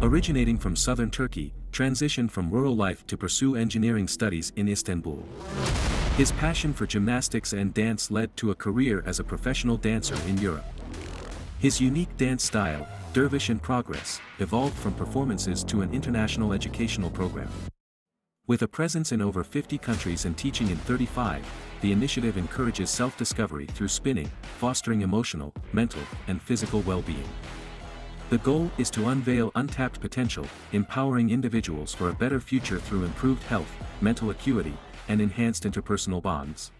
Originating from southern Turkey, transitioned from rural life to pursue engineering studies in Istanbul. His passion for gymnastics and dance led to a career as a professional dancer in Europe. His unique dance style, Dervish in Progress, evolved from performances to an international educational program. With a presence in over 50 countries and teaching in 35, the initiative encourages self-discovery through spinning, fostering emotional, mental, and physical well-being. The goal is to unveil untapped potential, empowering individuals for a better future through improved health, mental acuity, and enhanced interpersonal bonds.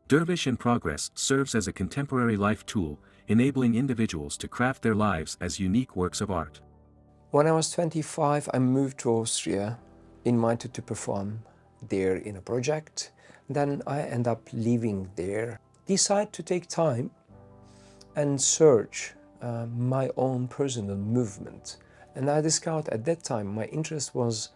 Dervish in Progress serves as a contemporary life tool, enabling individuals to craft their lives as unique works of art. When I was 25, I moved to Austria, invited to perform there in a project. Then I end up living there. Decide to take time and search my own personal movement. And I discovered at that time my interest was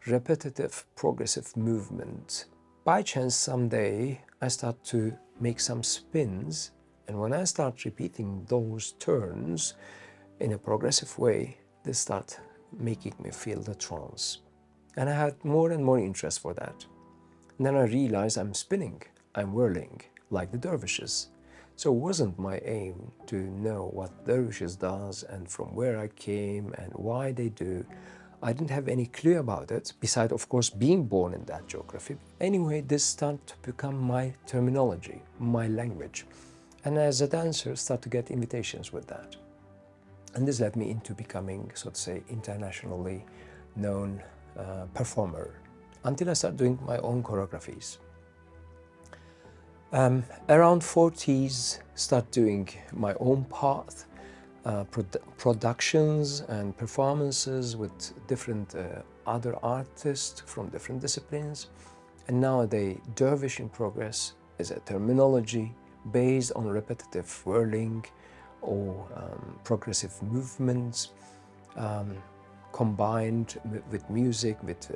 repetitive, progressive movement. By chance, someday I start to make some spins, and when I start repeating those turns in a progressive way, they start making me feel the trance. And I had more and more interest for that. And then I realized I'm spinning, I'm whirling, like the dervishes. So it wasn't my aim to know what dervishes does and from where I came and why they do. I didn't have any clue about it, besides of course being born in that geography. Anyway, this started to become my terminology, my language. And as a dancer, start to get invitations with that. And this led me into becoming, so to say, internationally known performer, until I started doing my own choreographies. Around 40s, start doing my own path, productions and performances with different other artists from different disciplines. And nowadays, Dervish in Progress is a terminology based on repetitive whirling or progressive movements, combined with music, with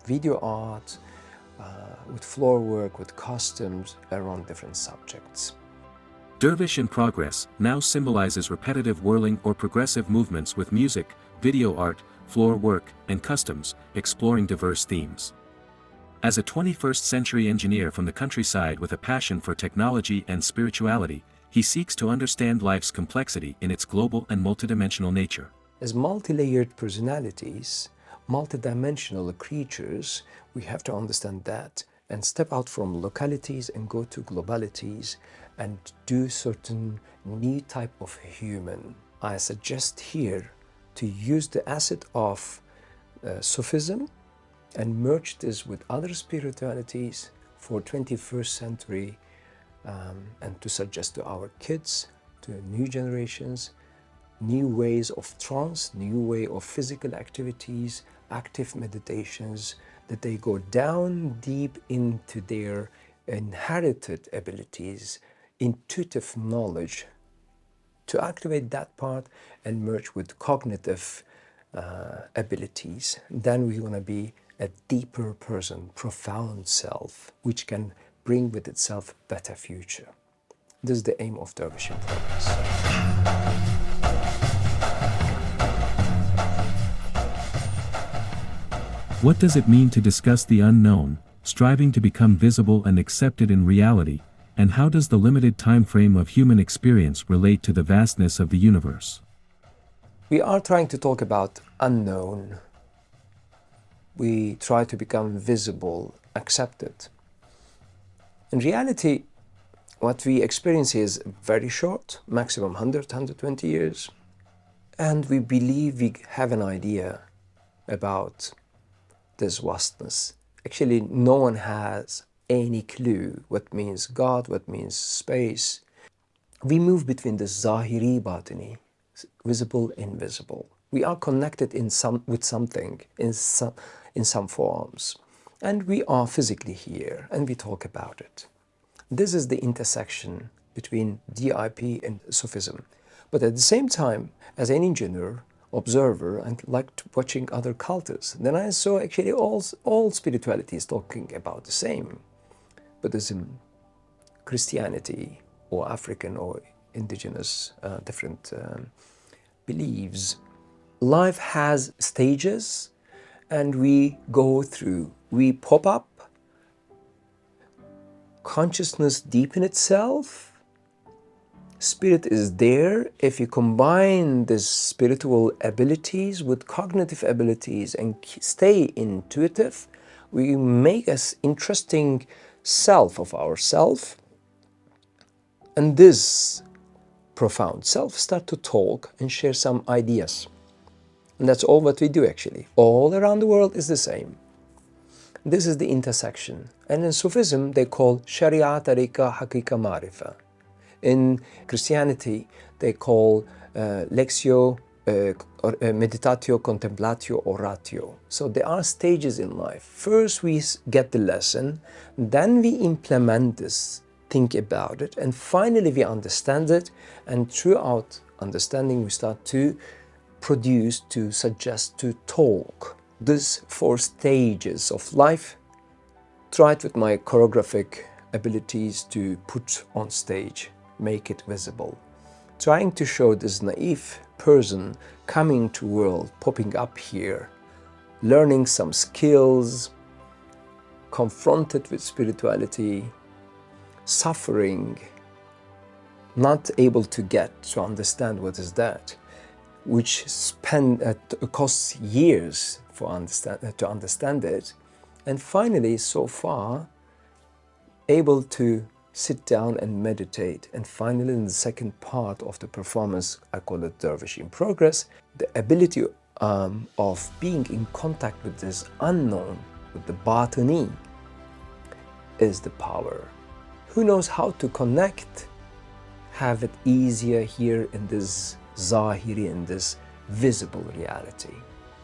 video art, with floor work, with costumes around different subjects. Dervish in Progress now symbolizes repetitive whirling or progressive movements with music, video art, floor work, and customs, exploring diverse themes. As a 21st century engineer from the countryside with a passion for technology and spirituality, he seeks to understand life's complexity in its global and multidimensional nature. As multi-layered personalities, multidimensional creatures, we have to understand that and step out from localities and go to globalities and do certain new type of human. I suggest here to use the asset of Sufism and merge this with other spiritualities for 21st century and to suggest to our kids, to new generations, new ways of trance, new way of physical activities, active meditations, that they go down deep into their inherited abilities, intuitive knowledge, to activate that part and merge with cognitive abilities. Then we're going to be a deeper person, profound self, which can bring with itself a better future. This is the aim of Dervish in Progress. What does it mean to discuss the unknown, striving to become visible and accepted in reality, and how does the limited time frame of human experience relate to the vastness of the universe? We are trying to talk about unknown. We try to become visible, accepted. In reality, what we experience is very short, maximum 100, 120 years. And we believe we have an idea about this vastness. Actually, no one has any clue what means God, what means space. We move between the Zahiri, Batini, visible, invisible. We are connected with something in some forms. And we are physically here, and we talk about it. This is the intersection between DIP and Sufism. But at the same time, as an engineer, observer, and liked watching other cultures, then I saw actually all spiritualities talking about the same. Buddhism, Christianity, or African or indigenous different beliefs. life has stages and we go through. We pop up, consciousness deepen itself, spirit is there. If you combine these spiritual abilities with cognitive abilities and stay intuitive, we make us interesting self of ourself. And this profound self start to talk and share some ideas. And that's all what we do actually. All around the world is the same. This is the intersection. And in Sufism, they call Sharia, Tariqa, Haqiqa, Marifa. In Christianity, they call Lectio, Meditatio, Contemplatio, Oratio. So there are stages in life. First we get the lesson, then we implement this, think about it, and finally we understand it. And throughout understanding, we start to produce, to suggest, to talk. These 4 stages of life, tried with my choreographic abilities to put on stage, make it visible. Trying to show this naive person coming to world, popping up here, learning some skills, confronted with spirituality, suffering, not able to get to understand what is that, which costs years to understand it, and finally, so far, able to sit down and meditate. And finally, in the second part of the performance, I call it Dervish in Progress, the ability of being in contact with this unknown, with the batini, is the power. Who knows how to connect, have it easier here in this zahiri, in this visible reality,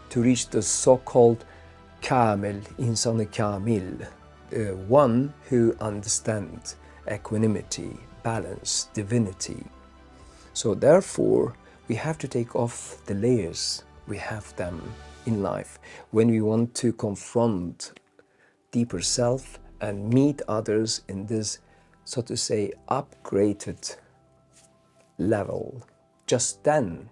to reach the so-called kamil, insan-ı kamil, one who understands equanimity, balance, divinity. So therefore, we have to take off the layers. We have them in life. When we want to confront deeper self and meet others in this, so to say, upgraded level, just then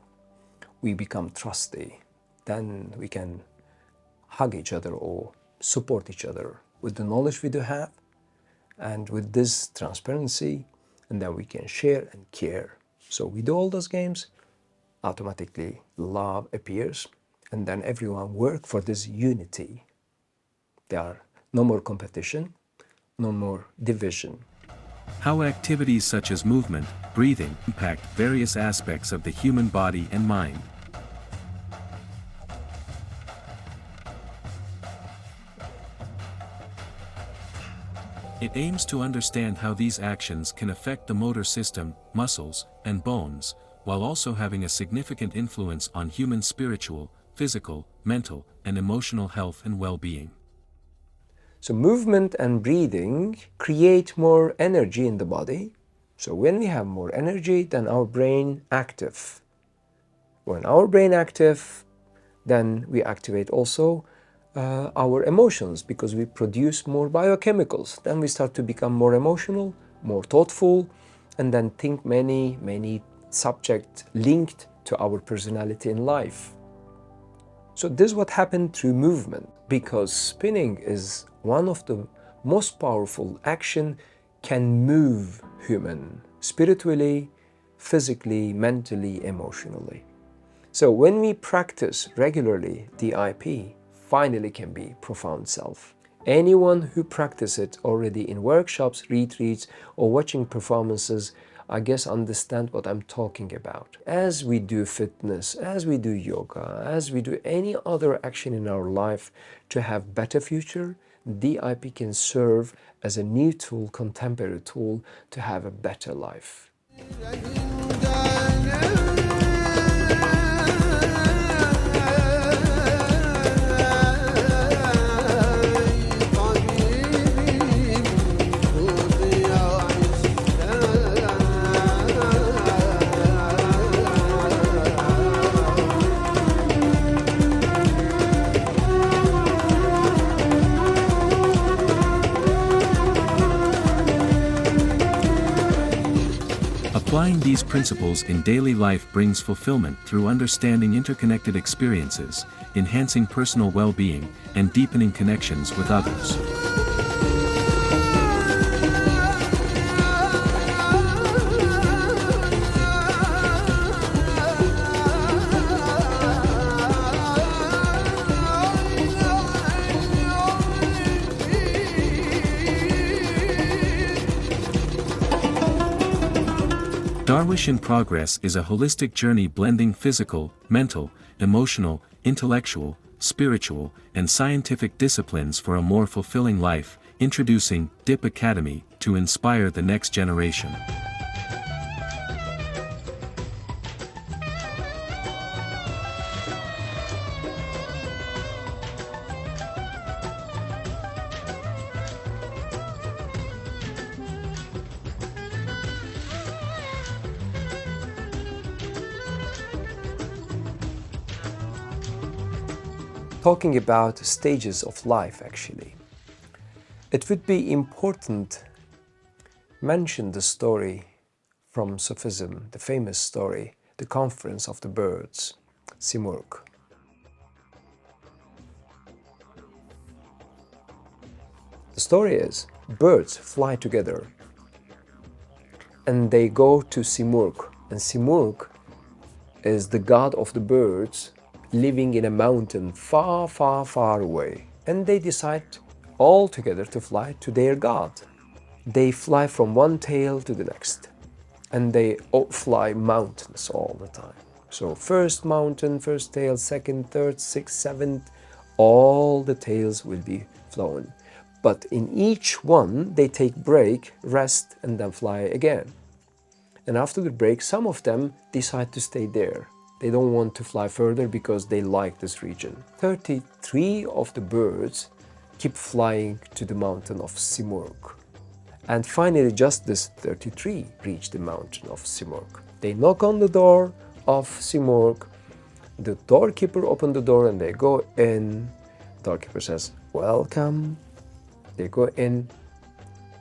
we become trusty. Then we can hug each other or support each other with the knowledge we do have and with this transparency, and then we can share and care. So we do all those games, automatically love appears, and then everyone work for this unity. There are no more competition, no more division. How activities such as movement, breathing, impact various aspects of the human body and mind. It aims to understand how these actions can affect the motor system, muscles, and bones, while also having a significant influence on human spiritual, physical, mental, and emotional health and well-being. So movement and breathing create more energy in the body. So when we have more energy, then our brain active. When our brain active, then we activate also our emotions, because we produce more biochemicals. Then we start to become more emotional, more thoughtful, and then think many subjects linked to our personality in life. So this is what happened through movement, because spinning is one of the most powerful action, can move human spiritually, physically, mentally, emotionally. So when we practice regularly DIP, finally can be profound self. Anyone who practices it already in workshops, retreats, or watching performances, I guess understand what I'm talking about. As we do fitness, as we do yoga, as we do any other action in our life to have better future, DIP can serve as a new tool, contemporary tool to have a better life. Applying these principles in daily life brings fulfillment through understanding interconnected experiences, enhancing personal well-being, and deepening connections with others. Darwish in Progress is a holistic journey blending physical, mental, emotional, intellectual, spiritual, and scientific disciplines for a more fulfilling life, introducing DIP Academy to inspire the next generation. Talking about stages of life, actually, it would be important to mention the story from Sufism, the famous story, the conference of the birds, Simurgh. The story is, birds fly together and they go to Simurgh, and Simurgh is the god of the birds living in a mountain far, far, far away. And they decide all together to fly to their god. They fly from one tail to the next. And they fly mountains all the time. So first mountain, first tail, second, third, sixth, seventh, all the tails will be flown. But in each one, they take break, rest, and then fly again. And after the break, some of them decide to stay there. They don't want to fly further because they like this region. 33 of the birds keep flying to the mountain of Simurgh. And finally, just this 33 reach the mountain of Simurgh. They knock on the door of Simurgh. The doorkeeper opens the door and they go in. The doorkeeper says, "Welcome." They go in.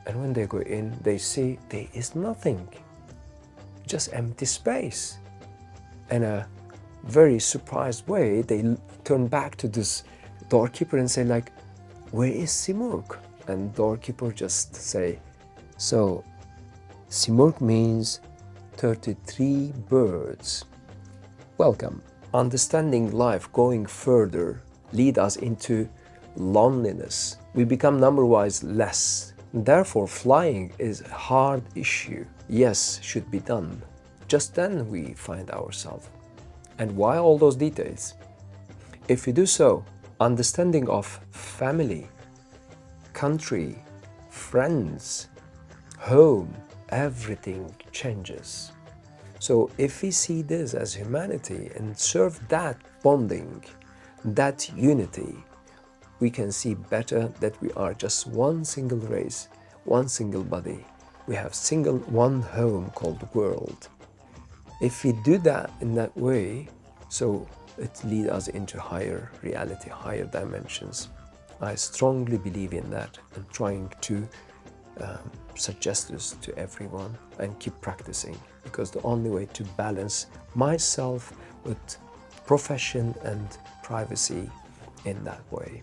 And when they go in, they see there is nothing. Just empty space. In a very surprised way, they turn back to this doorkeeper and say like, "Where is Simurgh?" And doorkeeper just say, "So Simurgh means 33 birds. Welcome." Understanding life going further lead us into loneliness. We become number-wise less. Therefore, flying is a hard issue. Yes, should be done. Just then we find ourselves. And why all those details? If we do so, understanding of family, country, friends, home, everything changes. So if we see this as humanity and serve that bonding, that unity, we can see better that we are just one single race, one single body. We have one home called the world. If we do that in that way, so it leads us into higher reality, higher dimensions. I strongly believe in that and trying to suggest this to everyone and keep practicing, because the only way to balance myself with profession and privacy in that way.